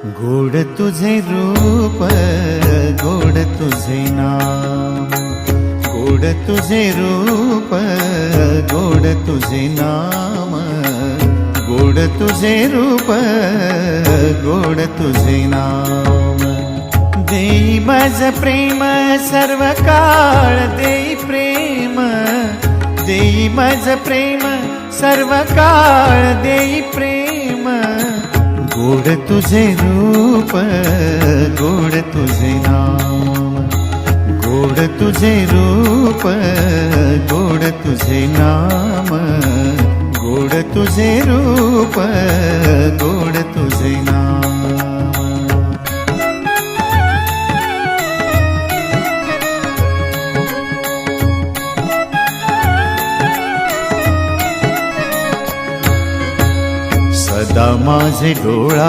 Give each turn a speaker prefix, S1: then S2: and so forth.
S1: गोड तुझे रूप, गोड तुझे नाम, गोड तुझे रूप, गोड तुझे नाम, गोड तुझे रूप, गोड तुझे नाम। देई माझ प्रेम सर्व काळ, देई प्रेम, देई माझ प्रेम सर्व काळ, देई प्रेम। गोड तुझे रूप, गोड तुझे नाम, गोड तुझे रूप, गोड तुझे नाम, गोड तुझे रूप, गोड तुझे नाम। सदा माझे डोळा